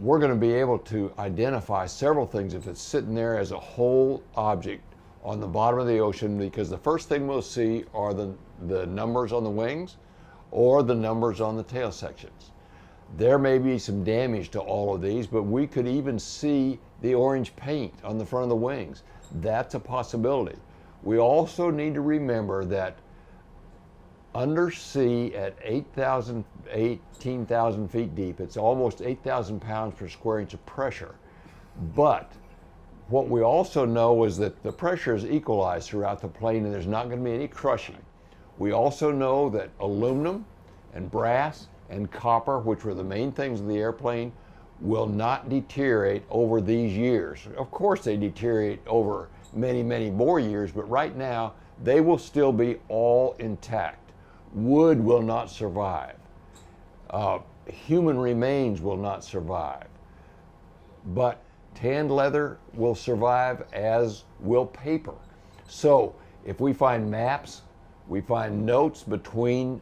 we're going to be able to identify several things if it's sitting there as a whole object on the bottom of the ocean, because the first thing we'll see are the numbers on the wings or the numbers on the tail sections. There may be some damage to all of these, but we could even see the orange paint on the front of the wings. That's a possibility. We also need to remember that undersea at 18,000 feet deep, it's almost 8,000 pounds per square inch of pressure. But what we also know is that the pressure is equalized throughout the plane and there's not going to be any crushing. We also know that aluminum and brass and copper, which were the main things of the airplane, will not deteriorate over these years. Of course they deteriorate over many, many more years, but right now they will still be all intact. Wood will not survive. Human remains will not survive. But tanned leather will survive, as will paper. So if we find maps, we find notes between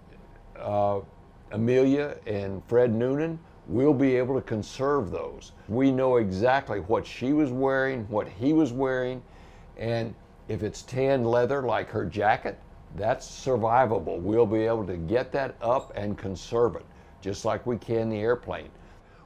Amelia and Fred Noonan, we'll be able to conserve those. We know exactly what she was wearing, what he was wearing, and if it's tanned leather like her jacket, that's survivable. We'll be able to get that up and conserve it, just like we can the airplane.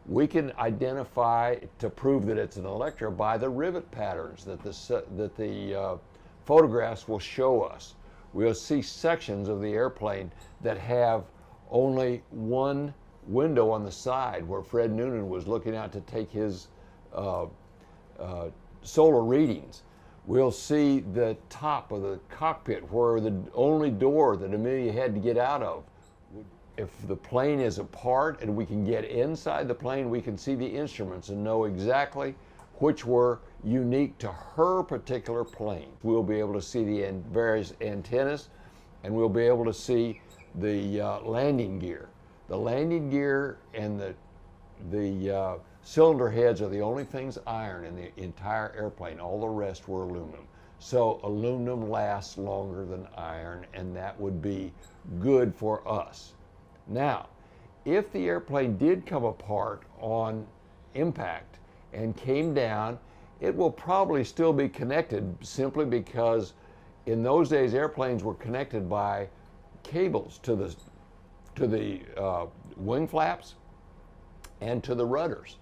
We can identify, to prove that it's an Electra, by the rivet patterns that the photographs will show us. We'll see sections of the airplane that have only one window on the side where Fred Noonan was looking out to take his solar readings. We'll see the top of the cockpit where the only door that Amelia had to get out of. If the plane is apart and we can get inside the plane, we can see the instruments and know exactly which were unique to her particular plane. We'll be able to see the various antennas, and we'll be able to see the landing gear. The landing gear and the cylinder heads are the only things iron in the entire airplane. All the rest were aluminum. So aluminum lasts longer than iron, and that would be good for us. Now, if the airplane did come apart on impact and came down, it will probably still be connected, simply because in those days airplanes were connected by cables to the wing flaps and to the rudders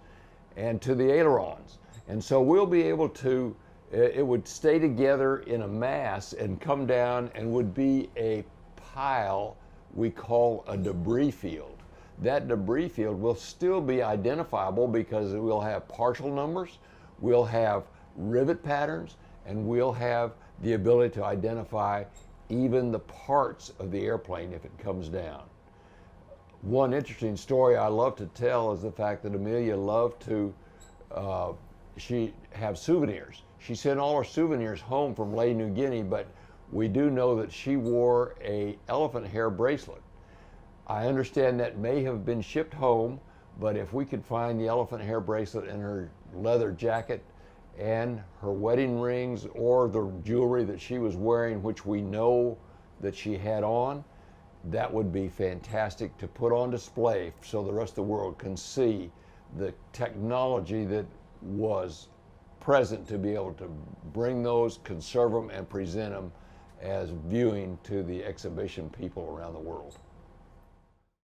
and to the ailerons. And so we'll be able to, it would stay together in a mass and come down and would be a pile we call a debris field. That debris field will still be identifiable because we'll have partial numbers, we'll have rivet patterns, and we'll have the ability to identify even the parts of the airplane if it comes down. One interesting story I love to tell is the fact that Amelia loved to she have souvenirs. She sent all her souvenirs home from Ley, New Guinea, but we do know that she wore an elephant hair bracelet. I understand that may have been shipped home, but if we could find the elephant hair bracelet in her leather jacket and her wedding rings or the jewelry that she was wearing, which we know that she had on, that would be fantastic to put on display so the rest of the world can see the technology that was present to be able to bring those, conserve them, and present them as viewing to the exhibition people around the world.